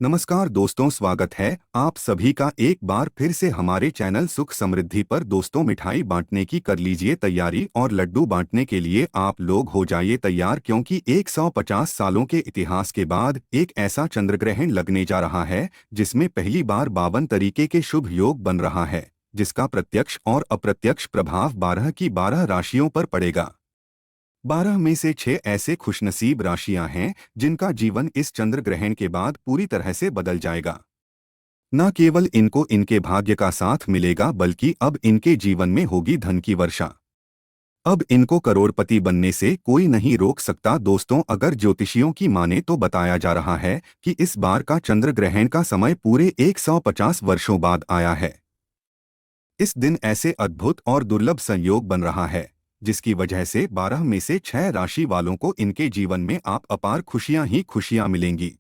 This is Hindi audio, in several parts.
नमस्कार दोस्तों, स्वागत है आप सभी का एक बार फिर से हमारे चैनल सुख समृद्धि पर। दोस्तों, मिठाई बांटने की कर लीजिए तैयारी और लड्डू बांटने के लिए आप लोग हो जाइए तैयार, क्योंकि 150 सालों के इतिहास के बाद एक ऐसा चंद्रग्रहण लगने जा रहा है जिसमें पहली बार 52 तरीके के शुभ योग बन रहा है, जिसका प्रत्यक्ष और अप्रत्यक्ष प्रभाव 12 की 12 राशियों पर पड़ेगा। 12 में से 6 ऐसे खुशनसीब राशियां हैं जिनका जीवन इस चंद्र ग्रहण के बाद पूरी तरह से बदल जाएगा। न केवल इनको इनके भाग्य का साथ मिलेगा, बल्कि अब इनके जीवन में होगी धन की वर्षा। अब इनको करोड़पति बनने से कोई नहीं रोक सकता। दोस्तों, अगर ज्योतिषियों की माने तो बताया जा रहा है कि इस बार का चंद्र ग्रहण का समय पूरे 150 वर्षों बाद आया है। इस दिन ऐसे अद्भुत और दुर्लभ संयोग बन रहा है जिसकी वजह से 12 में से 6 राशि वालों को इनके जीवन में आप अपार खुशियां ही खुशियां मिलेंगी।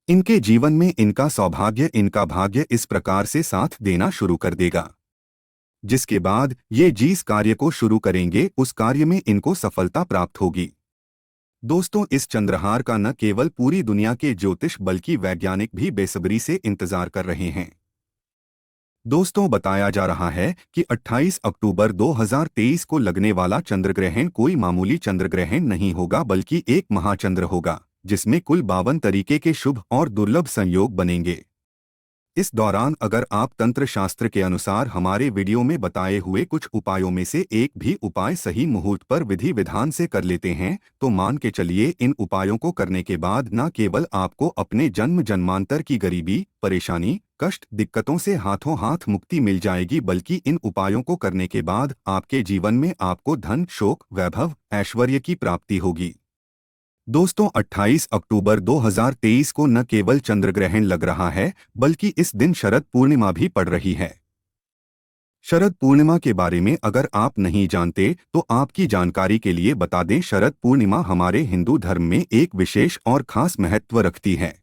इनके जीवन में इनका सौभाग्य, इनका भाग्य इस प्रकार से साथ देना शुरू कर देगा, जिसके बाद ये जिस कार्य को शुरू करेंगे उस कार्य में इनको सफलता प्राप्त होगी। दोस्तों, इस चंद्रहार का न केवल पूरी दुनिया के ज्योतिष बल्कि वैज्ञानिक भी बेसब्री से इंतजार कर रहे हैं। दोस्तों, बताया जा रहा है कि 28 अक्टूबर 2023 को लगने वाला चंद्रग्रहण कोई मामूली चंद्रग्रहण नहीं होगा, बल्कि एक महाचंद्र होगा जिसमें कुल 52 तरीके के शुभ और दुर्लभ संयोग बनेंगे। इस दौरान अगर आप तंत्र शास्त्र के अनुसार हमारे वीडियो में बताए हुए कुछ उपायों में से एक भी उपाय सही मुहूर्त पर विधि विधान से कर लेते हैं तो मान के चलिए, इन उपायों को करने के बाद न केवल आपको अपने जन्म जन्मांतर की गरीबी, परेशानी, कष्ट, दिक्कतों से हाथों हाथ मुक्ति मिल जाएगी, बल्कि इन उपायों को करने के बाद आपके जीवन में आपको धन, शोक, वैभव, ऐश्वर्य की प्राप्ति होगी। दोस्तों, 28 अक्टूबर 2023 को न केवल चंद्रग्रहण लग रहा है, बल्कि इस दिन शरद पूर्णिमा भी पड़ रही है। शरद पूर्णिमा के बारे में अगर आप नहीं जानते तो आपकी जानकारी के लिए बता दें, शरद पूर्णिमा हमारे हिंदू धर्म में एक विशेष और खास महत्व रखती है,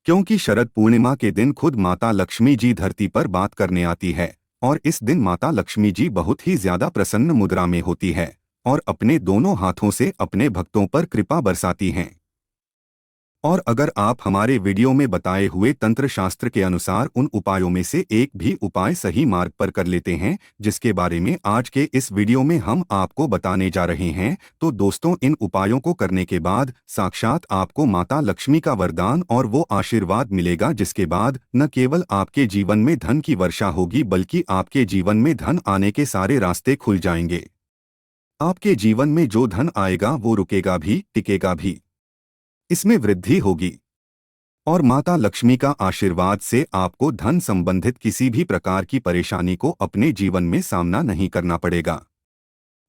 क्योंकि शरद पूर्णिमा के दिन खुद माता लक्ष्मी जी धरती पर बात करने आती है और इस दिन माता लक्ष्मी जी बहुत ही ज्यादा प्रसन्न मुद्रा में होती है और अपने दोनों हाथों से अपने भक्तों पर कृपा बरसाती हैं। और अगर आप हमारे वीडियो में बताए हुए तंत्र शास्त्र के अनुसार उन उपायों में से एक भी उपाय सही मार्ग पर कर लेते हैं, जिसके बारे में आज के इस वीडियो में हम आपको बताने जा रहे हैं, तो दोस्तों, इन उपायों को करने के बाद साक्षात आपको माता लक्ष्मी का वरदान और वो आशीर्वाद मिलेगा, जिसके बाद न केवल आपके जीवन में धन की वर्षा होगी, बल्कि आपके जीवन में धन आने के सारे रास्ते खुल जाएंगे। आपके जीवन में जो धन आएगा वो रुकेगा भी, टिकेगा भी, इसमें वृद्धि होगी और माता लक्ष्मी का आशीर्वाद से आपको धन संबंधित किसी भी प्रकार की परेशानी को अपने जीवन में सामना नहीं करना पड़ेगा।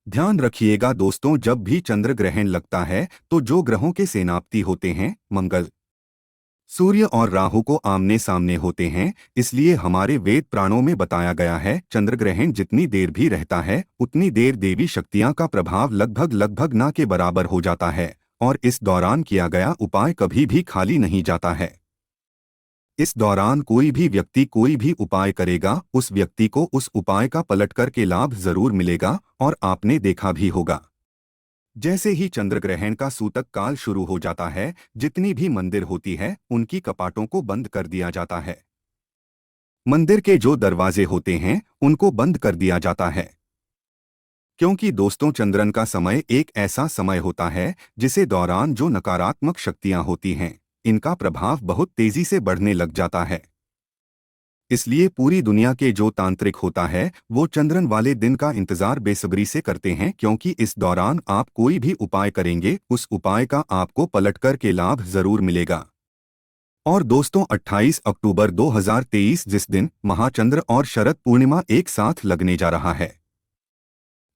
ध्यान रखिएगा दोस्तों, जब भी चंद्र ग्रहण लगता है तो जो ग्रहों के सेनापति होते हैं, मंगल, सूर्य और राहु को आमने सामने होते हैं, इसलिए हमारे वेद पुराणों में बताया गया है, चंद्रग्रहण जितनी देर भी रहता है उतनी देर देवी शक्तियां का प्रभाव लगभग लगभग ना के बराबर हो जाता है और इस दौरान किया गया उपाय कभी भी खाली नहीं जाता है। इस दौरान कोई भी व्यक्ति कोई भी उपाय करेगा, उस व्यक्ति को उस उपाय का पलट करके लाभ जरूर मिलेगा और आपने देखा भी होगा, जैसे ही चंद्रग्रहण का सूतक काल शुरू हो जाता है, जितनी भी मंदिर होती है उनकी कपाटों को बंद कर दिया जाता है। मंदिर के जो दरवाजे होते हैं उनको बंद कर दिया जाता है, क्योंकि दोस्तों, चंद्रन का समय एक ऐसा समय होता है जिसे दौरान जो नकारात्मक शक्तियां होती हैं, इनका प्रभाव बहुत तेजी से बढ़ने लग जाता है। इसलिए पूरी दुनिया के जो तांत्रिक होता है वो चंद्रन वाले दिन का इंतजार बेसब्री से करते हैं, क्योंकि इस दौरान आप कोई भी उपाय करेंगे उस उपाय का आपको पलटकर के लाभ जरूर मिलेगा। और दोस्तों, 28 अक्टूबर 2023 जिस दिन महाचंद्र और शरद पूर्णिमा एक साथ लगने जा रहा है,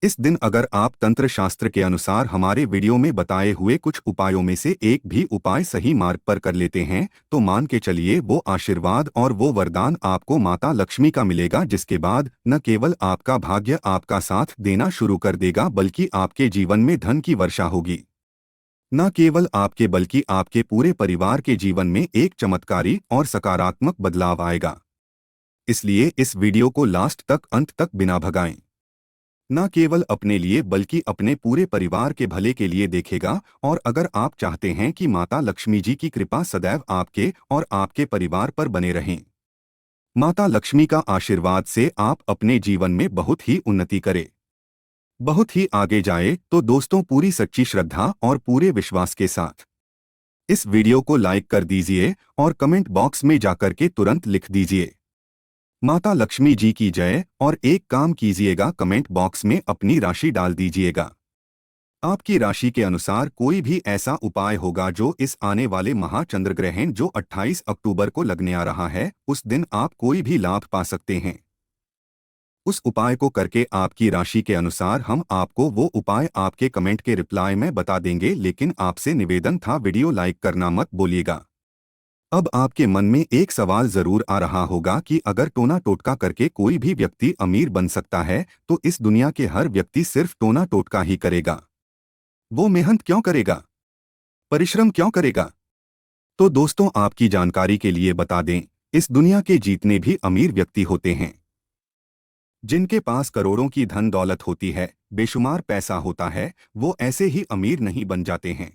इस दिन अगर आप तंत्र शास्त्र के अनुसार हमारे वीडियो में बताए हुए कुछ उपायों में से एक भी उपाय सही मार्ग पर कर लेते हैं तो मान के चलिए, वो आशीर्वाद और वो वरदान आपको माता लक्ष्मी का मिलेगा, जिसके बाद न केवल आपका भाग्य आपका साथ देना शुरू कर देगा, बल्कि आपके जीवन में धन की वर्षा होगी। न केवल आपके बल्कि आपके पूरे परिवार के जीवन में एक चमत्कारी और सकारात्मक बदलाव आएगा। इसलिए इस वीडियो को लास्ट तक, अंत तक बिना भगाएं न केवल अपने लिए बल्कि अपने पूरे परिवार के भले के लिए देखेगा। और अगर आप चाहते हैं कि माता लक्ष्मी जी की कृपा सदैव आपके और आपके परिवार पर बने रहें, माता लक्ष्मी का आशीर्वाद से आप अपने जीवन में बहुत ही उन्नति करें, बहुत ही आगे जाए, तो दोस्तों पूरी सच्ची श्रद्धा और पूरे विश्वास के साथ इस वीडियो को लाइक कर दीजिए और कमेंट बॉक्स में जाकर के तुरंत लिख दीजिए माता लक्ष्मी जी की जय। और एक काम कीजिएगा, कमेंट बॉक्स में अपनी राशि डाल दीजिएगा। आपकी राशि के अनुसार कोई भी ऐसा उपाय होगा जो इस आने वाले महाचंद्रग्रहण जो 28 अक्टूबर को लगने आ रहा है, उस दिन आप कोई भी लाभ पा सकते हैं। उस उपाय को करके आपकी राशि के अनुसार हम आपको वो उपाय आपके कमेंट के रिप्लाई में बता देंगे। लेकिन आपसे निवेदन था, वीडियो लाइक करना मत भूलिएगा। अब आपके मन में एक सवाल जरूर आ रहा होगा कि अगर टोना टोटका करके कोई भी व्यक्ति अमीर बन सकता है, तो इस दुनिया के हर व्यक्ति सिर्फ टोना टोटका ही करेगा, वो मेहनत क्यों करेगा, परिश्रम क्यों करेगा? तो दोस्तों आपकी जानकारी के लिए बता दें, इस दुनिया के जितने भी अमीर व्यक्ति होते हैं, जिनके पास करोड़ों की धन दौलत होती है, बेशुमार पैसा होता है, वो ऐसे ही अमीर नहीं बन जाते हैं।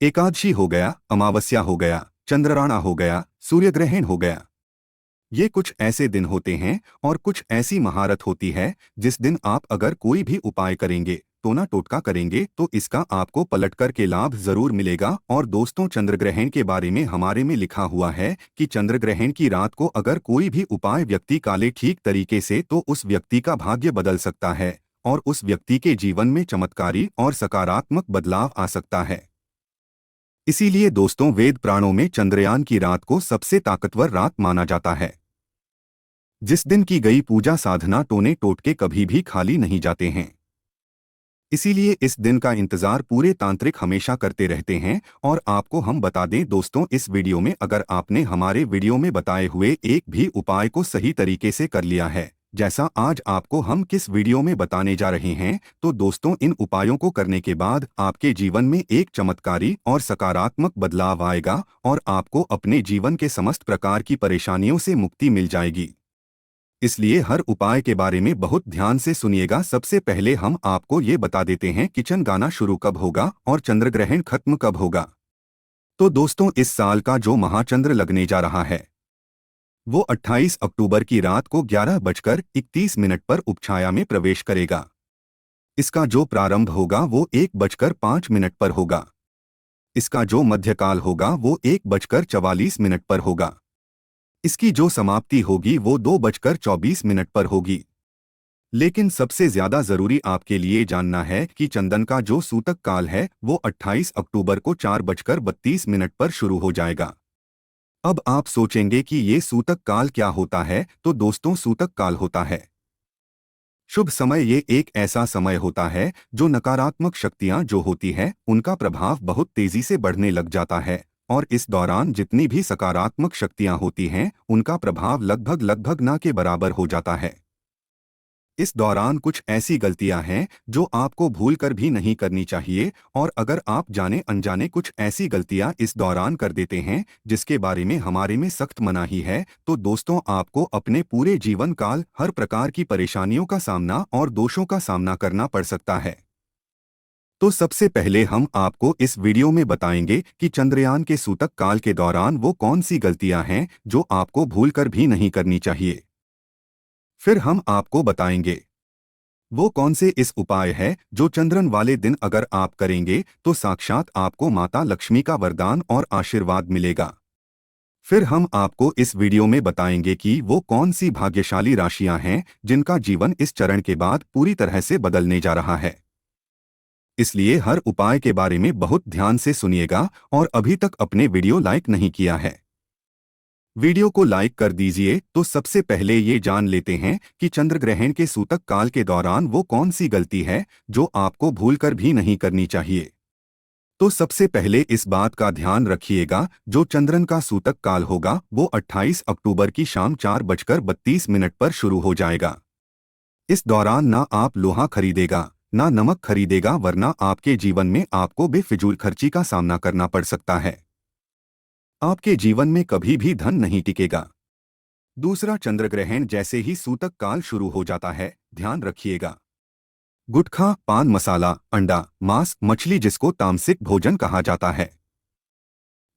एकादशी हो गया, अमावस्या हो गया, चंद्रग्रहण हो गया, सूर्यग्रहण हो गया, ये कुछ ऐसे दिन होते हैं और कुछ ऐसी महारत होती है जिस दिन आप अगर कोई भी उपाय करेंगे, टोना टोटका करेंगे, तो इसका आपको पलटकर के लाभ जरूर मिलेगा। और दोस्तों चंद्रग्रहण के बारे में हमारे में लिखा हुआ है कि चंद्रग्रहण की रात को अगर कोई भी उपाय व्यक्ति काले ठीक तरीके से, तो उस व्यक्ति का भाग्य बदल सकता है और उस व्यक्ति के जीवन में चमत्कारी और सकारात्मक बदलाव आ सकता है। इसीलिए दोस्तों वेद पुराणों में चंद्रयान की रात को सबसे ताकतवर रात माना जाता है। जिस दिन की गई पूजा साधना टोने टोटके कभी भी खाली नहीं जाते हैं। इसीलिए इस दिन का इंतजार पूरे तांत्रिक हमेशा करते रहते हैं। और आपको हम बता दें दोस्तों, इस वीडियो में अगर आपने हमारे वीडियो में बताए हुए एक भी उपाय को सही तरीके से कर लिया है, जैसा आज आपको हम किस वीडियो में बताने जा रहे हैं, तो दोस्तों इन उपायों को करने के बाद आपके जीवन में एक चमत्कारी और सकारात्मक बदलाव आएगा और आपको अपने जीवन के समस्त प्रकार की परेशानियों से मुक्ति मिल जाएगी। इसलिए हर उपाय के बारे में बहुत ध्यान से सुनिएगा। सबसे पहले हम आपको ये बता देते हैं किचन गाना शुरू कब होगा और चंद्रग्रहण खत्म कब होगा। तो दोस्तों इस साल का जो महाचंद्र लगने जा रहा है, वो 28 अक्टूबर की रात को 11:31 पर उपछाया में प्रवेश करेगा। इसका जो प्रारंभ होगा वो 1:05 पर होगा। इसका जो मध्यकाल होगा वो 1:44 पर होगा। इसकी जो समाप्ति होगी वो 2:24 पर होगी। लेकिन सबसे ज्यादा जरूरी आपके लिए जानना है कि चंदन का जो सूतक काल है वो 28 अक्टूबर को 4:32 पर शुरू हो जाएगा। अब आप सोचेंगे कि ये सूतक काल क्या होता है, तो दोस्तों सूतक काल होता है शुभ समय। ये एक ऐसा समय होता है जो नकारात्मक शक्तियां जो होती हैं उनका प्रभाव बहुत तेजी से बढ़ने लग जाता है और इस दौरान जितनी भी सकारात्मक शक्तियां होती हैं उनका प्रभाव लगभग ना के बराबर हो जाता है। इस दौरान कुछ ऐसी गलतियां हैं जो आपको भूलकर भी नहीं करनी चाहिए, और अगर आप जाने अनजाने कुछ ऐसी गलतियां इस दौरान कर देते हैं जिसके बारे में हमारे में सख्त मनाही है, तो दोस्तों आपको अपने पूरे जीवन काल हर प्रकार की परेशानियों का सामना और दोषों का सामना करना पड़ सकता है। तो सबसे पहले हम आपको इस वीडियो में बताएंगे कि चंद्रयान के सूतक काल के दौरान वो कौन सी गलतियां हैं जो आपको भूलकर भी नहीं करनी चाहिए। फिर हम आपको बताएंगे वो कौन से इस उपाय है जो चंद्रन वाले दिन अगर आप करेंगे तो साक्षात आपको माता लक्ष्मी का वरदान और आशीर्वाद मिलेगा। फिर हम आपको इस वीडियो में बताएंगे कि वो कौन सी भाग्यशाली राशियां हैं जिनका जीवन इस चरण के बाद पूरी तरह से बदलने जा रहा है। इसलिए हर उपाय के बारे में बहुत ध्यान से सुनिएगा और अभी तक अपने वीडियो लाइक नहीं किया है, वीडियो को लाइक कर दीजिए। तो सबसे पहले ये जान लेते हैं कि चंद्रग्रहण के सूतक काल के दौरान वो कौन सी गलती है जो आपको भूलकर भी नहीं करनी चाहिए। तो सबसे पहले इस बात का ध्यान रखिएगा, जो चंद्रन का सूतक काल होगा वो 28 अक्टूबर की शाम 4:32 पर शुरू हो जाएगा। इस दौरान ना आप लोहा खरीदेगा ना नमक खरीदेगा, वरना आपके जीवन में आपको बेफिजूल खर्ची का सामना करना पड़ सकता है। आपके जीवन में कभी भी धन नहीं टिकेगा। दूसरा, चंद्रग्रहण जैसे ही सूतक काल शुरू हो जाता है, ध्यान रखिएगा गुटखा, पान मसाला, अंडा, मांस, मछली जिसको तामसिक भोजन कहा जाता है,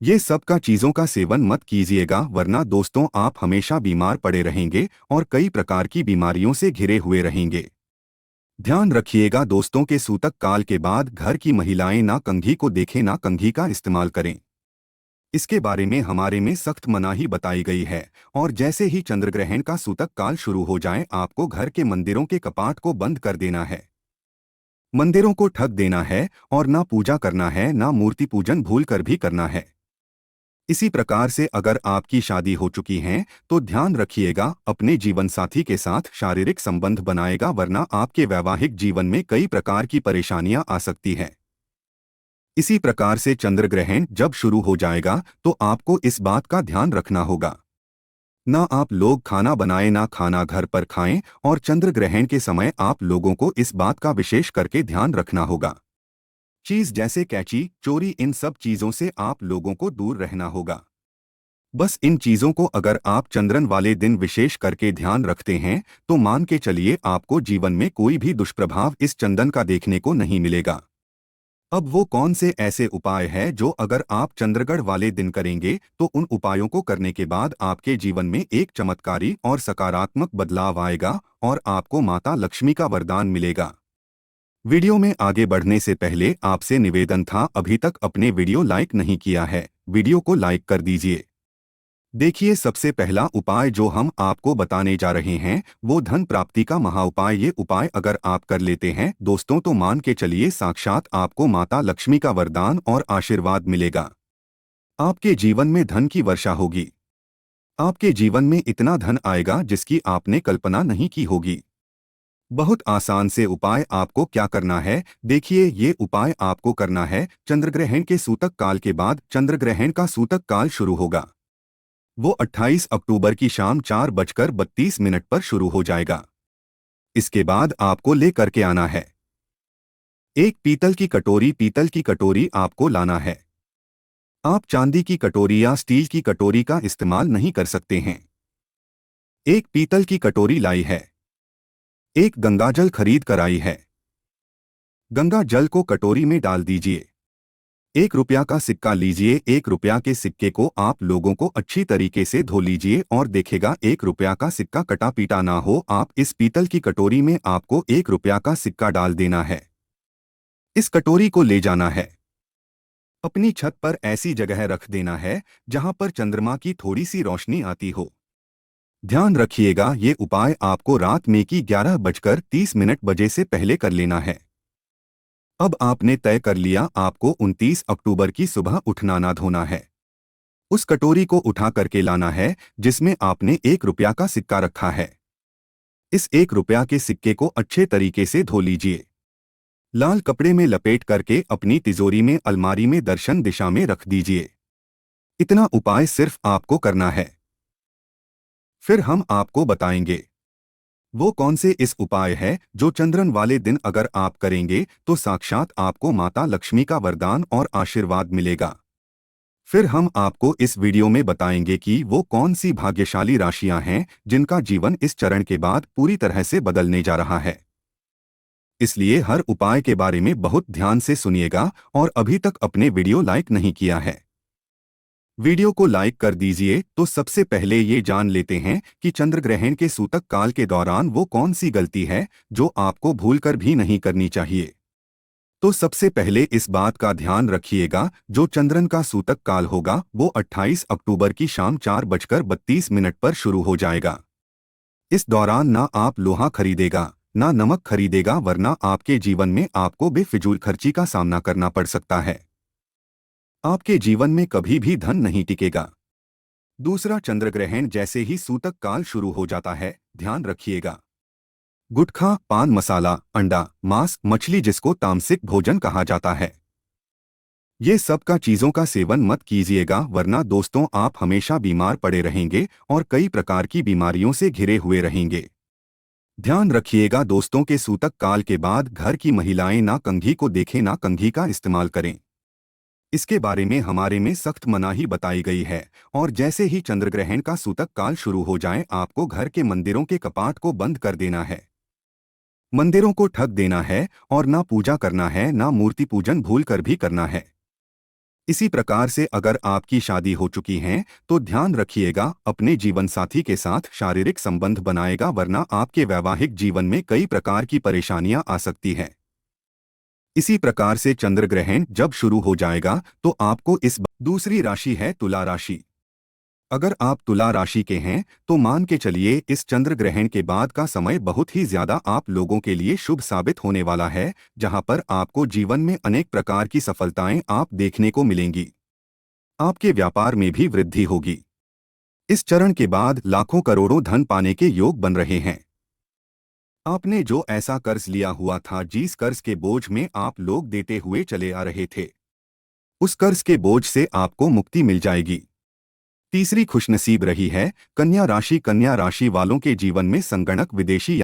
ये सब का चीजों का सेवन मत कीजिएगा वरना दोस्तों आप हमेशा बीमार पड़े रहेंगे और कई प्रकार की बीमारियों से घिरे हुए रहेंगे। ध्यान रखिएगा दोस्तों के सूतक काल के बाद घर की महिलाएं ना कंघी को देखें ना कंघी का इस्तेमाल करें। इसके बारे में हमारे में सख्त मनाही बताई गई है और जैसे ही चंद्रग्रहण का सूतक काल शुरू हो जाए आपको घर के मंदिरों के कपाट को बंद कर देना है, मंदिरों को ठग देना है और ना पूजा करना है ना मूर्ति पूजन भूल कर भी करना है। इसी प्रकार से अगर आपकी शादी हो चुकी है तो ध्यान रखिएगा अपने जीवन साथी के साथ शारीरिक संबंध बनाएगा वरना आपके वैवाहिक जीवन में कई प्रकार की परेशानियां आ सकती हैं। इसी प्रकार से चंद्र ग्रहण जब शुरू हो जाएगा तो आपको इस बात का ध्यान रखना होगा, ना आप लोग खाना बनाएं ना खाना घर पर खाएं और चंद्र ग्रहण के समय आप लोगों को इस बात का विशेष करके ध्यान रखना होगा। चीज जैसे कैंची, चोरी, इन सब चीजों से आप लोगों को दूर रहना होगा। बस इन चीजों को अगर आप चंद्रन वाले दिन विशेष करके ध्यान रखते हैं तो मान के चलिए आपको जीवन में कोई भी दुष्प्रभाव इस चंदन का देखने को नहीं मिलेगा। अब वो कौन से ऐसे उपाय हैं जो अगर आप चंद्रगढ़ वाले दिन करेंगे तो उन उपायों को करने के बाद आपके जीवन में एक चमत्कारी और सकारात्मक बदलाव आएगा और आपको माता लक्ष्मी का वरदान मिलेगा। वीडियो में आगे बढ़ने से पहले आपसे निवेदन था, अभी तक अपने वीडियो लाइक नहीं किया है, वीडियो को लाइक कर दीजिए। देखिए सबसे पहला उपाय जो हम आपको बताने जा रहे हैं वो धन प्राप्ति का महाउपाय। ये उपाय अगर आप कर लेते हैं दोस्तों तो मान के चलिए साक्षात आपको माता लक्ष्मी का वरदान और आशीर्वाद मिलेगा। आपके जीवन में धन की वर्षा होगी, आपके जीवन में इतना धन आएगा जिसकी आपने कल्पना नहीं की होगी। बहुत आसान से उपाय आपको क्या करना है, देखिए ये उपाय आपको करना है चंद्रग्रहण के सूतक काल के बाद। चंद्रग्रहण का सूतक काल शुरू होगा वो 28 अक्टूबर की शाम 4:32 पर शुरू हो जाएगा। इसके बाद आपको ले करके आना है एक पीतल की कटोरी। पीतल की कटोरी आपको लाना है, आप चांदी की कटोरी या स्टील की कटोरी का इस्तेमाल नहीं कर सकते हैं। एक पीतल की कटोरी लाई है, एक गंगाजल खरीद कर आई है। गंगा जल को कटोरी में डाल दीजिए। 1 रुपया का सिक्का लीजिए, 1 रुपया के सिक्के को आप लोगों को अच्छी तरीके से धो लीजिए और देखेगा 1 रुपया का सिक्का कटा पीटा ना हो। आप इस पीतल की कटोरी में आपको 1 रुपया का सिक्का डाल देना है। इस कटोरी को ले जाना है, अपनी छत पर ऐसी जगह रख देना है जहां पर चंद्रमा की थोड़ी सी रोशनी आती हो। ध्यान रखिएगा ये उपाय आपको रात में की 11:30 बजे से पहले कर लेना है। अब आपने तय कर लिया आपको 29 अक्टूबर की सुबह उठना ना धोना है। उस कटोरी को उठा करके लाना है जिसमें आपने 1 रुपया का सिक्का रखा है। इस 1 रुपया के सिक्के को अच्छे तरीके से धो लीजिए, लाल कपड़े में लपेट करके अपनी तिजोरी में अलमारी में दर्शन दिशा में रख दीजिए। इतना उपाय सिर्फ आपको करना है, फिर हम आपको बताएंगे वो कौन से इस उपाय है जो चंद्रन वाले दिन अगर आप करेंगे तो साक्षात आपको माता लक्ष्मी का वरदान और आशीर्वाद मिलेगा। फिर हम आपको इस वीडियो में बताएंगे कि वो कौन सी भाग्यशाली राशियां हैं जिनका जीवन इस चरण के बाद पूरी तरह से बदलने जा रहा है। इसलिए हर उपाय के बारे में बहुत ध्यान से सुनिएगा और अभी तक अपने वीडियो लाइक नहीं किया है वीडियो को लाइक कर दीजिए। तो सबसे पहले ये जान लेते हैं कि चंद्रग्रहण के सूतक काल के दौरान वो कौन सी गलती है जो आपको भूलकर भी नहीं करनी चाहिए। तो सबसे पहले इस बात का ध्यान रखिएगा जो चंद्रन का सूतक काल होगा वो 28 अक्टूबर की शाम 4:32 पर शुरू हो जाएगा। इस दौरान ना आप लोहा खरीदेगा ना नमक खरीदेगा वरना आपके जीवन में आपको बेफिजूल खर्ची का सामना करना पड़ सकता है। आपके जीवन में कभी भी धन नहीं टिकेगा। दूसरा, चंद्रग्रहण जैसे ही सूतक काल शुरू हो जाता है ध्यान रखिएगा गुटखा, पान मसाला, अंडा, मांस, मछली जिसको तामसिक भोजन कहा जाता है, ये सब का चीजों का सेवन मत कीजिएगा वरना दोस्तों आप हमेशा बीमार पड़े रहेंगे और कई प्रकार की बीमारियों से घिरे हुए रहेंगे। ध्यान रखिएगा दोस्तों के सूतक काल के बाद घर की महिलाएं ना कंघी को देखें ना कंघी का इस्तेमाल करें। इसके बारे में हमारे में सख्त मनाही बताई गई है और जैसे ही चंद्रग्रहण का सूतक काल शुरू हो जाए आपको घर के मंदिरों के कपाट को बंद कर देना है। मंदिरों को ठग देना है और ना पूजा करना है, ना मूर्ति पूजन भूल कर भी करना है। इसी प्रकार से अगर आपकी शादी हो चुकी है तो ध्यान रखिएगा, अपने जीवन साथी के साथ शारीरिक संबंध बनाएगा, वरना आपके वैवाहिक जीवन में कई प्रकार की परेशानियां आ सकती हैं। इसी प्रकार से चंद्र ग्रहण जब शुरू हो जाएगा तो आपको दूसरी राशि है तुला राशि। अगर आप तुला राशि के हैं तो मान के चलिए इस चंद्र ग्रहण के बाद का समय बहुत ही ज्यादा आप लोगों के लिए शुभ साबित होने वाला है, जहां पर आपको जीवन में अनेक प्रकार की सफलताएं आप देखने को मिलेंगी। आपके व्यापार में भी वृद्धि होगी। इस चरण के बाद लाखों करोड़ों धन पाने के योग बन रहे हैं। आपने जो ऐसा कर्ज लिया हुआ था, जिस कर्ज के बोझ में आप लोग देते हुए चले आ रहे थे, उस कर्ज के बोझ से आपको मुक्ति मिल जाएगी। तीसरी खुशनसीब रही है कन्या राशि। कन्या राशि वालों के जीवन में संगणक, विदेशी